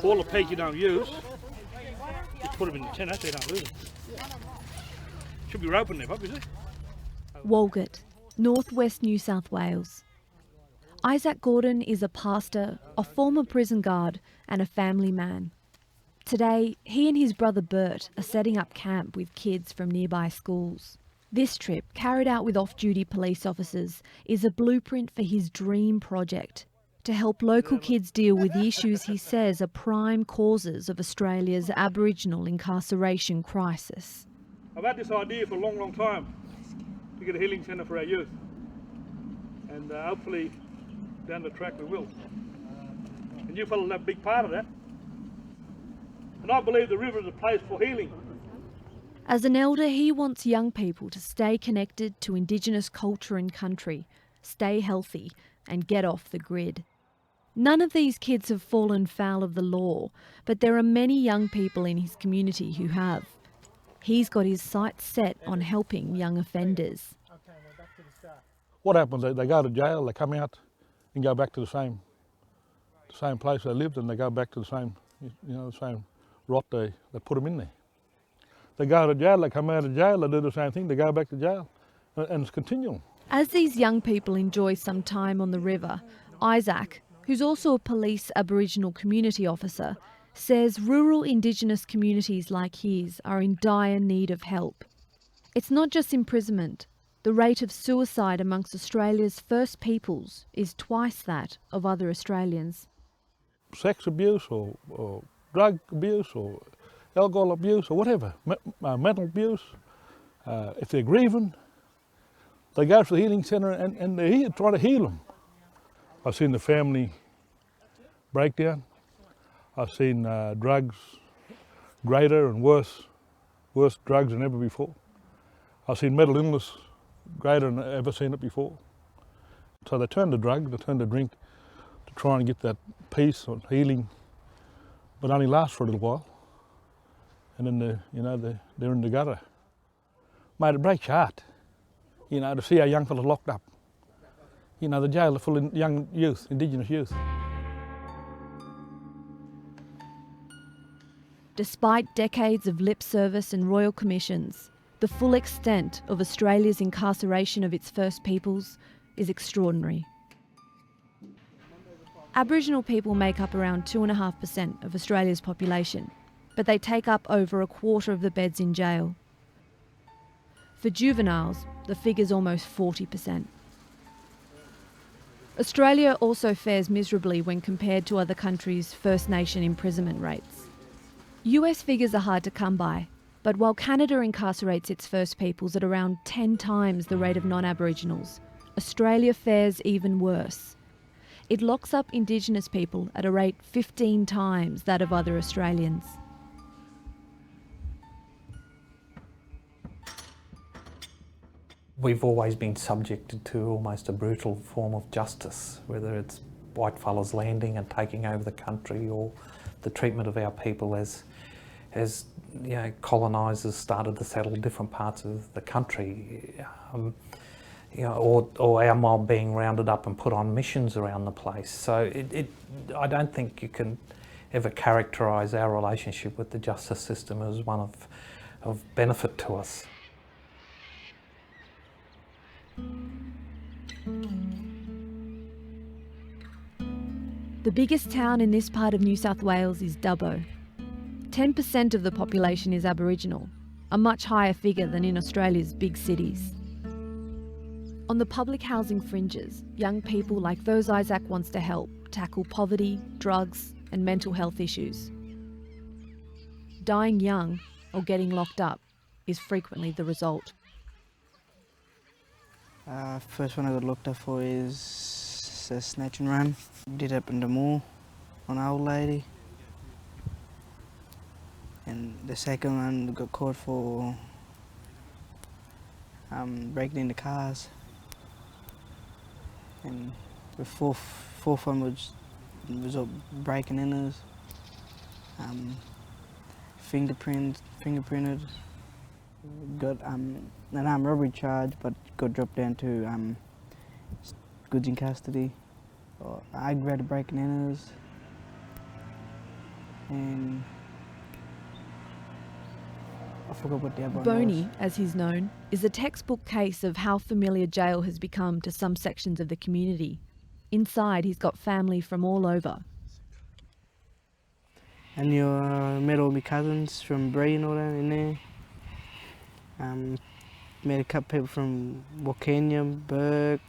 All the pigs you don't use, you put them in the tenner so you don't lose them. Should be rope in there, obviously. Walgett, northwest New South Wales. Isaac Gordon is a pastor, a former prison guard and a family man. Today, he and his brother Bert are setting up camp with kids from nearby schools. This trip, carried out with off-duty police officers, is a blueprint for his dream project to help local kids deal with the issues he says are prime causes of Australia's Aboriginal incarceration crisis. I've had this idea for a long, long time to get a healing centre for our youth, and hopefully down the track we will. And you fellas have a big part of that. And I believe the river is a place for healing. As an elder, he wants young people to stay connected to Indigenous culture and country, stay healthy and get off the grid. None of these kids have fallen foul of the law, but there are many young people in his community who have. He's got his sights set on helping young offenders. What happens? They go to jail, they come out and go back to the same place they lived, and they go back to the same, the same rot they put them in there. They go to jail, they come out of jail, they do the same thing, they go back to jail, and it's continual. As these young people enjoy some time on the river, Isaac, who's also a police Aboriginal community officer, says rural Indigenous communities like his are in dire need of help. It's not just imprisonment. The rate of suicide amongst Australia's First Peoples is twice that of other Australians. Sex abuse or drug abuse or alcohol abuse or whatever, mental abuse, if they're grieving, they go to the healing centre and they're here trying to heal them. I've seen the family breakdown. I've seen drugs greater and worse drugs than ever before. I've seen mental illness greater than I've ever seen it before. So they turn to drug, they turn to drink to try and get that peace or healing, but only lasts for a little while. And then they're in the gutter. Mate, it breaks your heart, to see our young fellas locked up. The jail are full of young youth, Indigenous youth. Despite decades of lip service and royal commissions, the full extent of Australia's incarceration of its First Peoples is extraordinary. Aboriginal people make up around 2.5% of Australia's population, but they take up over a quarter of the beds in jail. For juveniles, the figure's almost 40%. Australia also fares miserably when compared to other countries' First Nation imprisonment rates. US figures are hard to come by, but while Canada incarcerates its First Peoples at around 10 times the rate of non-Aboriginals, Australia fares even worse. It locks up Indigenous people at a rate 15 times that of other Australians. We've always been subjected to almost a brutal form of justice, whether it's white fellas landing and taking over the country, or the treatment of our people as colonisers started to settle different parts of the country, or our mob being rounded up and put on missions around the place. So I don't think you can ever characterise our relationship with the justice system as one of benefit to us. The biggest town in this part of New South Wales is Dubbo. 10% of the population is Aboriginal, a much higher figure than in Australia's big cities. On the public housing fringes, young people like those Isaac wants to help tackle poverty, drugs and mental health issues. Dying young or getting locked up is frequently the result. First one I got locked up for is a snatch and run. Did up in the mall on an old lady. And the second one got caught for breaking into cars. And the fourth one was breaking in us. Fingerprinted. Got an armed robbery charge, but got dropped down to goods in custody, or aggravated breaking in us. and I forgot what the other one Boney, was. as he's known, is a textbook case of how familiar jail has become to some sections of the community. Inside, he's got family from all over. And you met all my cousins from Bree and all that in there. Met a couple people from Wakenya, Burke,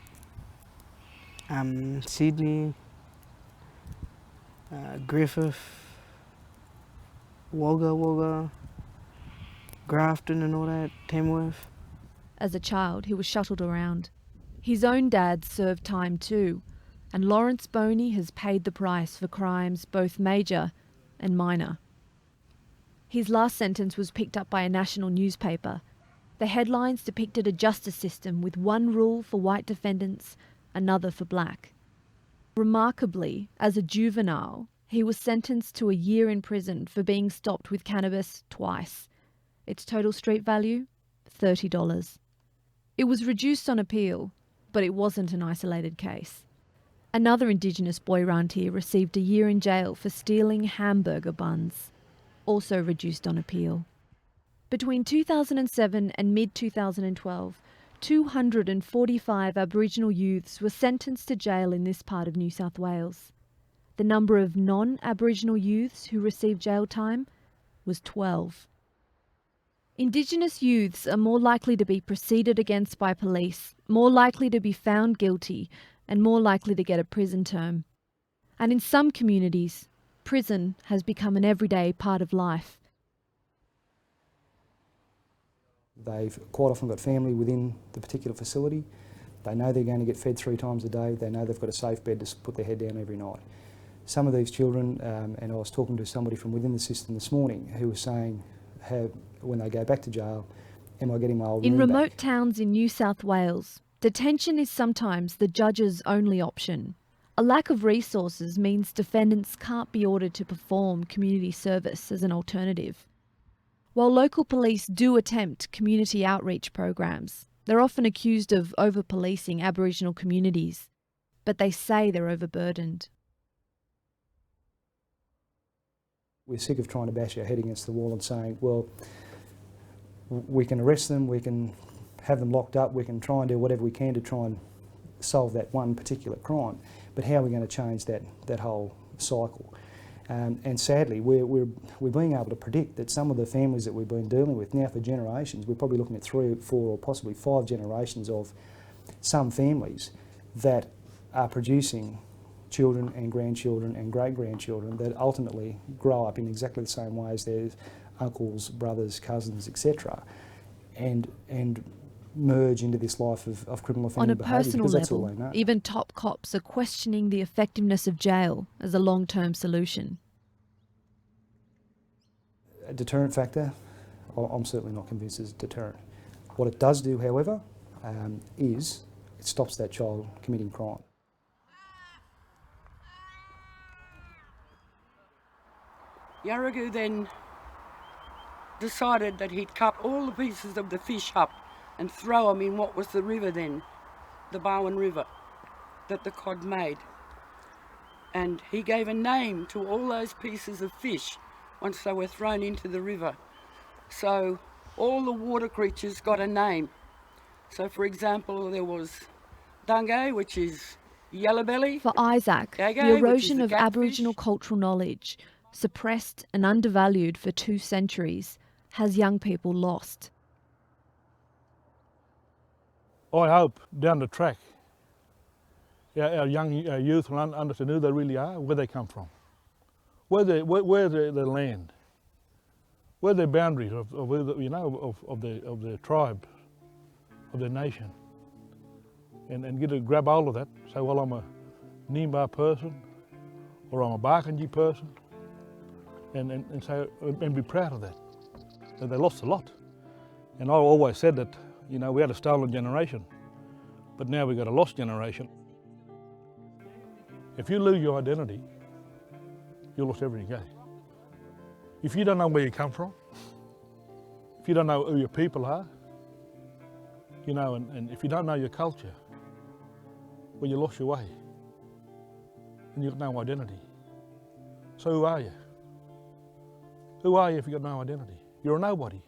Sydney, Griffith, Wagga, Grafton and all that, Tamworth. As a child, he was shuttled around. His own dad served time too, and Lawrence Boney has paid the price for crimes both major and minor. His last sentence was picked up by a national newspaper. The headlines depicted a justice system with one rule for white defendants, another for black. Remarkably, as a juvenile, he was sentenced to a year in prison for being stopped with cannabis twice. Its total street value, $30. It was reduced on appeal, but it wasn't an isolated case. Another Indigenous boy round here received a year in jail for stealing hamburger buns, also reduced on appeal. Between 2007 and mid-2012, 245 Aboriginal youths were sentenced to jail in this part of New South Wales. The number of non-Aboriginal youths who received jail time was 12. Indigenous youths are more likely to be proceeded against by police, more likely to be found guilty, and more likely to get a prison term. And in some communities, prison has become an everyday part of life. They've quite often got family within the particular facility. They know they're going to get fed 3 times a day. They know they've got a safe bed to put their head down every night. Some of these children, and I was talking to somebody from within the system this morning who was saying, when they go back to jail, am I getting my old In room remote back? towns in New South Wales, detention is sometimes the judge's only option. A lack of resources means defendants can't be ordered to perform community service as an alternative. While local police do attempt community outreach programs, they're often accused of over-policing Aboriginal communities, but they say they're overburdened. We're sick of trying to bash our head against the wall and saying, well, we can arrest them, we can have them locked up, we can try and do whatever we can to try and solve that one particular crime, but how are we going to change that whole cycle? And sadly, we're being able to predict that some of the families that we've been dealing with now for generations, we're probably looking at 3, 4 or possibly 5 generations of some families that are producing children and grandchildren and great-grandchildren that ultimately grow up in exactly the same way as their uncles, brothers, cousins, etc. and merge into this life of criminal On offending a behaviour personal because that's all level, they know. even top cops are questioning the effectiveness of jail as a long-term solution. A deterrent factor, I'm certainly not convinced is a deterrent. What it does do, however, is it stops that child committing crime. Yarragu then decided that he'd cut all the pieces of the fish up and throw them in what was the river then, the Barwon River, that the cod made. And he gave a name to all those pieces of fish once they were thrown into the river. So all the water creatures got a name. So for example, there was Dungay, which is yellowbelly. For Isaac, Gagai, the which is erosion the of catfish. Aboriginal cultural knowledge, suppressed and undervalued for 2 centuries, has young people lost. I hope down the track our young youth will understand who they really are, where they come from, where their land, where their boundaries of their tribe, of their nation, and get to grab hold of that. Say, well, I'm a Nimba person, or I'm a Barkindji person, and say and be proud of that. That they lost a lot, and I always said that we had a stolen generation, but now we've got a lost generation. If you lose your identity, you lost everything else. If you don't know where you come from, if you don't know who your people are, and if you don't know your culture, well, you lost your way, and you've got no identity. So who are you? Who are you if you've got no identity? You're a nobody.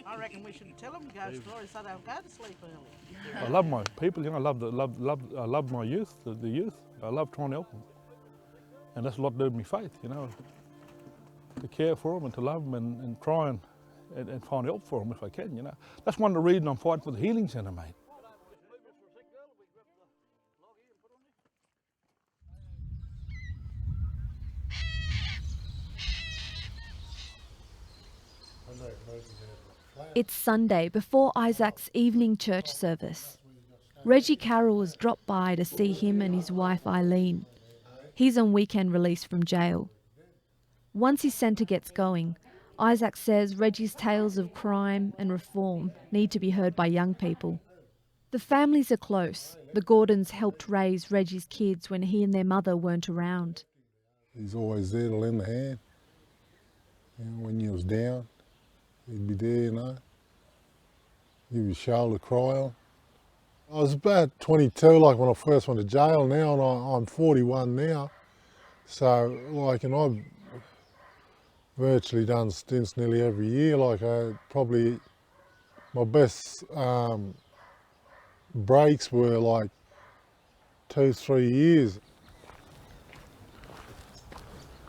I reckon we should tell them ghost stories so they'll go to sleep early. I love my people, you know, I love my youth, the youth. I love trying to help them. And that's a lot to do with my faith, you know, to care for them and to love them and try and find help for them if I can, you know. That's one of the reasons I'm fighting for the healing centre, mate. It's Sunday before Isaac's evening church service. Reggie Carroll has dropped by to see him and his wife Eileen. He's on weekend release from jail. Once his centre gets going, Isaac says Reggie's tales of crime and reform need to be heard by young people. The families are close. The Gordons helped raise Reggie's kids when he and their mother weren't around. He's always there to lend a hand. You know, when you was down, he'd be there, you know. Give you a shoulder cry on. I was about 22, like when I first went to jail now, and I'm 41 now. So, like, and I've virtually done stints nearly every year. Like, probably my best breaks were like 2-3 years.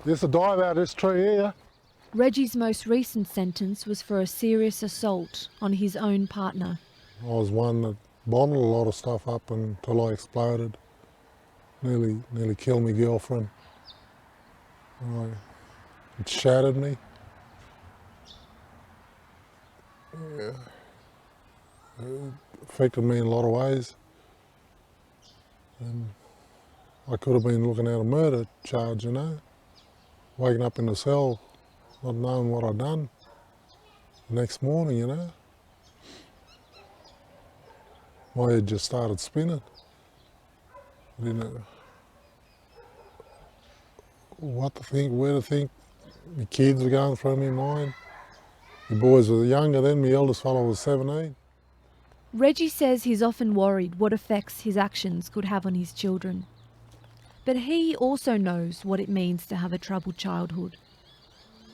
There's a dive out of this tree here. Reggie's most recent sentence was for a serious assault on his own partner. I was one that bottled a lot of stuff up until I exploded. Nearly killed my girlfriend. It shattered me. Yeah. It affected me in a lot of ways. And I could have been looking at a murder charge, you know. Waking up in the cell, not knowing what I'd done. The next morning, you know. My head just started spinning. I didn't know what to think, where to think. My kids were going through my mind. The boys were younger then, my eldest fellow was 17. Reggie says he's often worried what effects his actions could have on his children. But he also knows what it means to have a troubled childhood.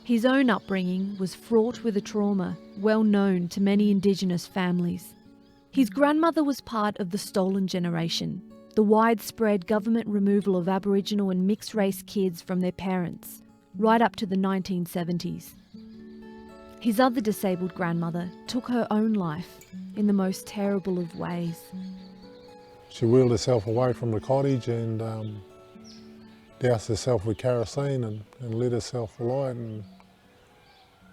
His own upbringing was fraught with a trauma well known to many Indigenous families. His grandmother was part of the stolen generation, the widespread government removal of Aboriginal and mixed-race kids from their parents, right up to the 1970s. His other disabled grandmother took her own life in the most terrible of ways. She wheeled herself away from the cottage and doused herself with kerosene and lit herself alight.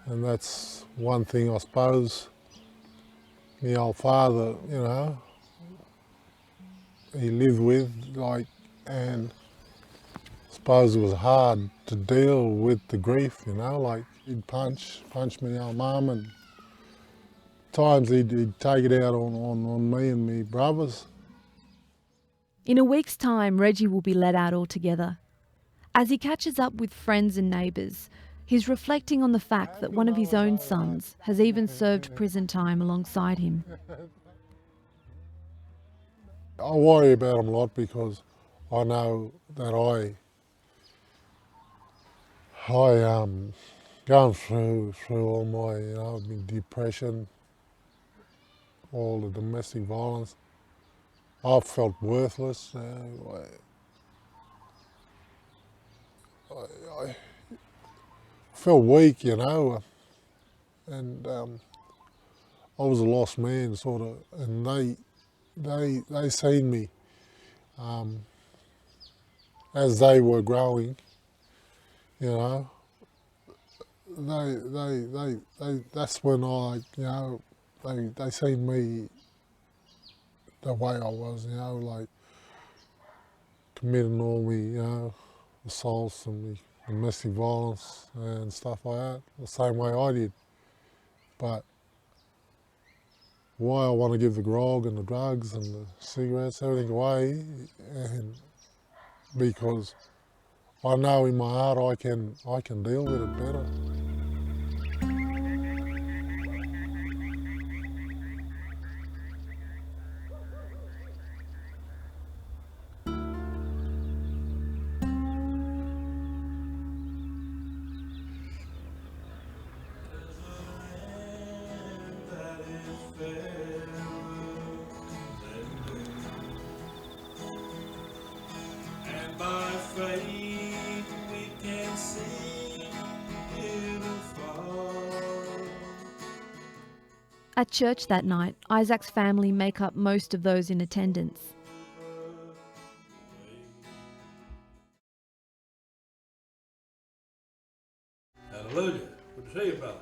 And that's one thing, I suppose, my old father, you know, he lived with, like, and I suppose it was hard to deal with the grief, you know, like he'd punch my old mum, and times he'd take it out on me and me brothers. In a week's time, Reggie will be let out altogether. As he catches up with friends and neighbours, he's reflecting on the fact that one of his own sons has even served prison time alongside him. I worry about him a lot because I know that I going through all my, you know, depression, all the domestic violence. I've felt worthless. I felt weak, you know, and I was a lost man, sort of, and they seen me as they were growing, you know. That's when I, you know, they seen me the way I was, you know, like committing all me, you know, assaults and domestic violence and stuff like that, the same way I did. But why I want to give the grog and the drugs and the cigarettes, everything away, and because I know in my heart I can deal with it better. afraid we can see beautiful. At church that night, Isaac's family make up most of those in attendance. Hallelujah. Good to see you, brother.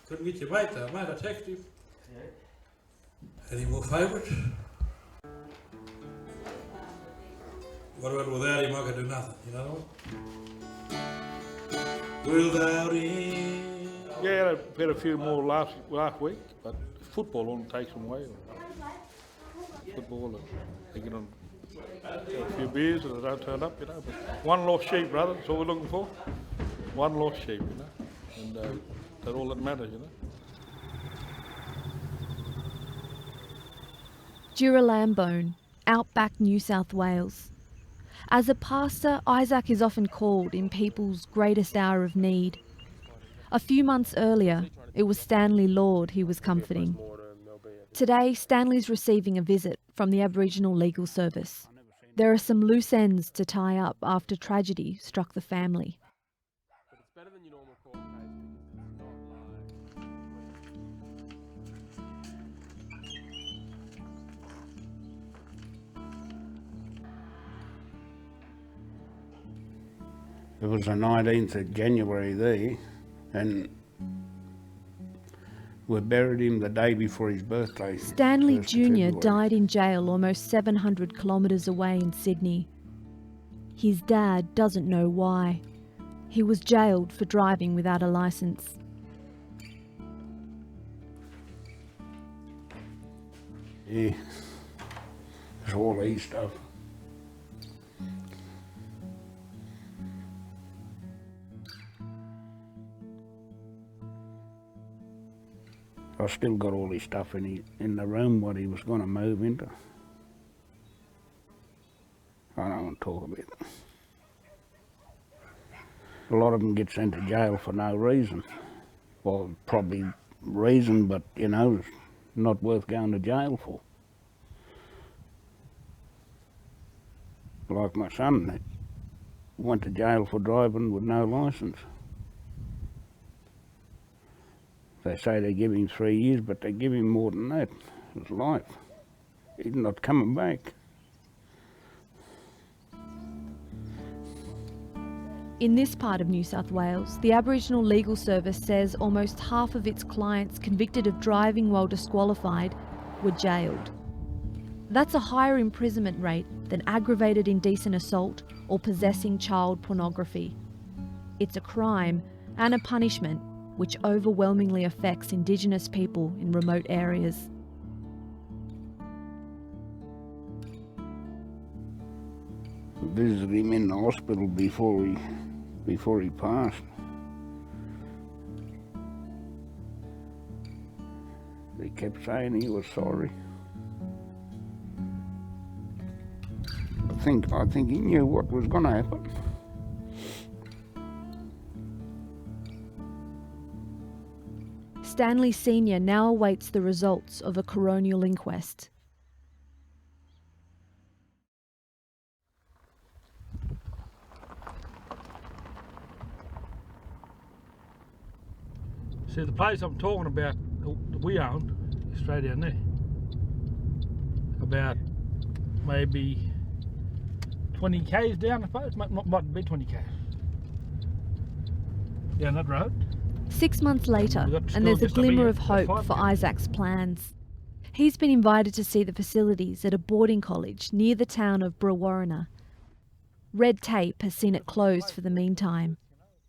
Couldn't get your mate though, mate. I texted him. Any more favourites? What about without him? I could do nothing, you know what? Without him. Yeah, I had a few more last week, but football only takes them away. Football, they get on a few beers and they don't turn up, you know. But one lost sheep, brother, that's all we're looking for. One lost sheep, you know, and that's all that matters, you know. Lambone, outback New South Wales. As a pastor, Isaac is often called in people's greatest hour of need. A few months earlier, it was Stanley Lord he was comforting. Today, Stanley's receiving a visit from the Aboriginal Legal Service. There are some loose ends to tie up after tragedy struck the family. It was the 19th of January there, and we buried him the day before his birthday. Stanley Jr. died in jail almost 700 kilometres away in Sydney. His dad doesn't know why. He was jailed for driving without a licence. Yeah, it's all his stuff. I still got all his stuff in the room what he was going to move into. I don't want to talk about it. A lot of them get sent to jail for no reason. Well, probably reason, but you know, it's not worth going to jail for. Like my son, that went to jail for driving with no licence. They say they give him 3 years, but they give him more than that. It's life. He's not coming back. In this part of New South Wales, the Aboriginal Legal Service says almost half of its clients convicted of driving while disqualified were jailed. That's a higher imprisonment rate than aggravated indecent assault or possessing child pornography. It's a crime and a punishment which overwhelmingly affects Indigenous people in remote areas. Visited him in the hospital before he passed. They kept saying he was sorry. I think he knew what was going to happen. Stanley Sr. now awaits the results of a coronial inquest. See, the place I'm talking about, that we own, straight down there, about maybe 20 k's down, I suppose, might be 20 k's down that road. 6 months later, and there's a glimmer of hope for Isaac's plans. He's been invited to see the facilities at a boarding college near the town of Brewarrina. Red tape has seen it closed for the meantime.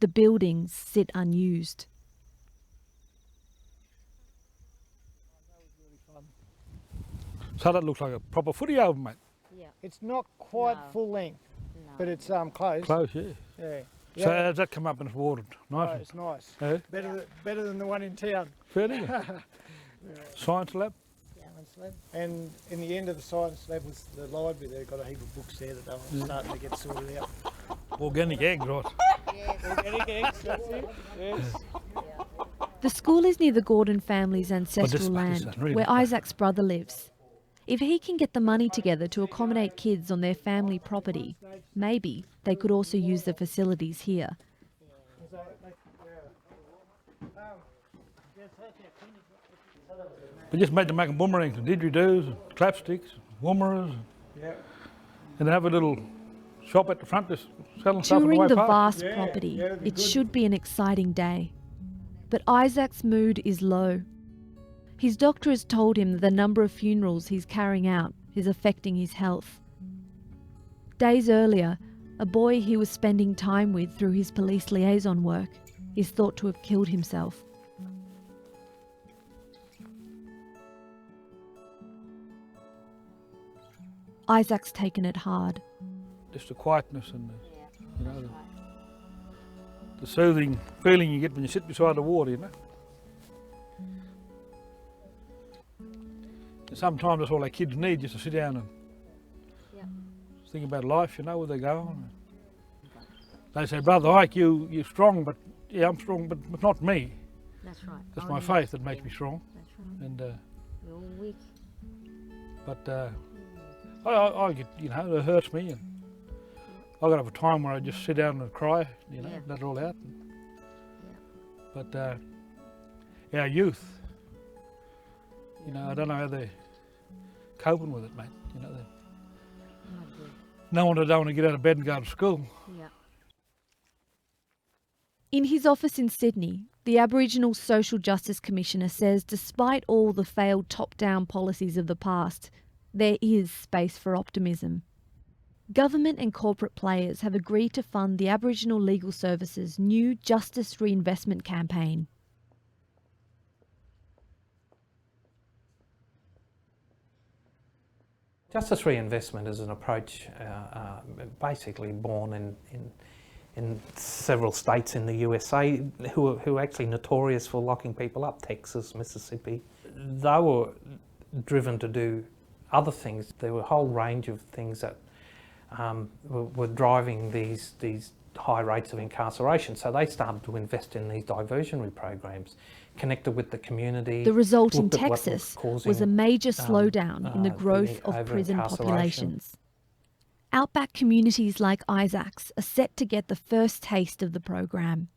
The buildings sit unused. So that looks like a proper footy oven, mate. Yeah. It's not quite full length, but it's close. Close, yeah. Yeah. So how's that come up and it's watered? Nice. Oh, it's nice. Yeah? Better than the one in town. Fair dinkum. Science lab? Science lab. And in the end of the science lab was the library. They've got a heap of books there that they're starting to get sorted out. Organic eggs, right? Yes. Organic eggs, that's it. Yes. The school is near the Gordon family's ancestral land, really where Isaac's brother lives. If he can get the money together to accommodate kids on their family property, maybe they could also use the facilities here. We just made them making boomerangs and didgeridoos and clapsticks, woomeras, and they have a little shop at the front just selling stuff on the Touring way the past. vast property, it should be an exciting day. But Isaac's mood is low. His doctor has told him that the number of funerals he's carrying out is affecting his health. Days earlier, a boy he was spending time with through his police liaison work is thought to have killed himself. Isaac's taken it hard. Just the quietness and the soothing feeling you get when you sit beside the water, And sometimes that's all our kids need, just to sit down and think about life, where they're going. They say, Brother Ike, you're strong, but yeah, I'm strong, but not me. That's right. It's my faith that makes me strong. That's right. And you're weak. But I get, it hurts me, and I got to have a time where I just sit down and cry, let it all out. But our youth, I don't know how they're coping with it, mate. No one don't want to get out of bed and go to school. Yeah. In his office in Sydney, the Aboriginal Social Justice Commissioner says despite all the failed top-down policies of the past, there is space for optimism. Government and corporate players have agreed to fund the Aboriginal Legal Service's new Justice Reinvestment campaign. Justice reinvestment is an approach basically born in several states in the USA who are actually notorious for locking people up, Texas, Mississippi. They were driven to do other things. There were a whole range of things that were driving these high rates of incarceration. So they started to invest in these diversionary programs, connected with the community. The result in Texas was a major slowdown in the growth of prison populations. Outback communities like Isaac's are set to get the first taste of the program.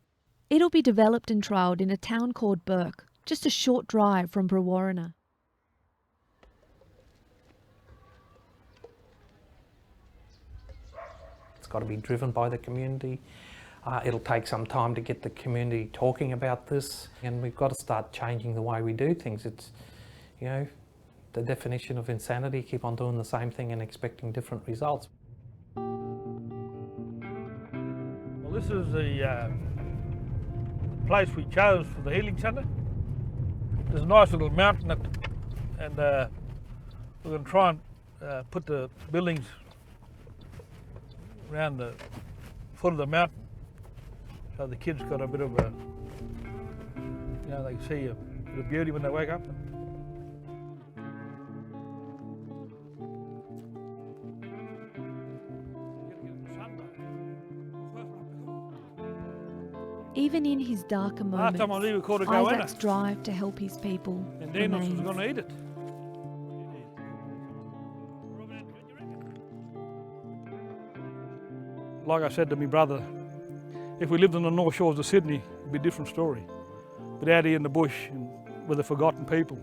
It'll be developed and trialled in a town called Burke, just a short drive from Brewarrina. It's got to be driven by the community. It'll take some time to get the community talking about this, and we've got to start changing the way we do things. It's, the definition of insanity, keep on doing the same thing and expecting different results. Well, this is the place we chose for the healing centre. There's a nice little mountain and we're going to try and put the buildings around the foot of the mountain, so the kids got a bit of a, they can see a bit of beauty when they wake up. Even in his darker moments, Isaac's drive to help his people remains. Was going to eat it. Like I said to my brother, if we lived on the North Shores of Sydney, it'd be a different story. But out here in the bush, and with the forgotten people,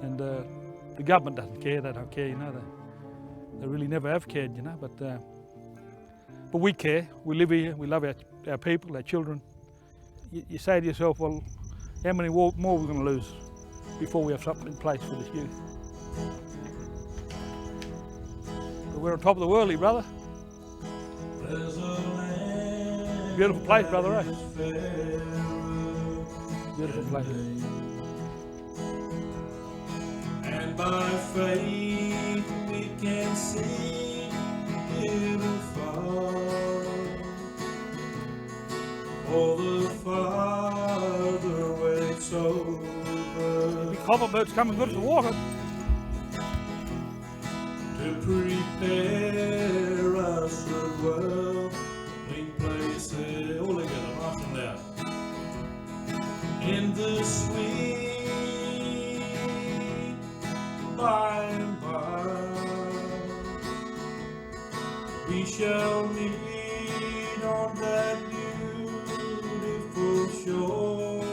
and the government doesn't care, they don't care, they really never have cared, but we care, we live here, we love our people, our children. You say to yourself, well, how many more are we going to lose before we have something in place for this youth? But we're on top of the world here, brother. Beautiful place, brother, eh? Beautiful place. And by faith we can see little far. For the Father waits over. The copper bird's coming good for water. To prepare us a dwelling places. All together, nice and loud. In the sweet by and by. we shall meet on that beautiful shore,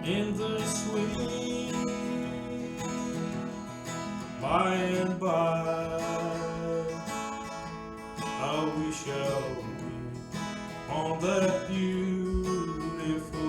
in the sweet by and by. How we shall meet on that beautiful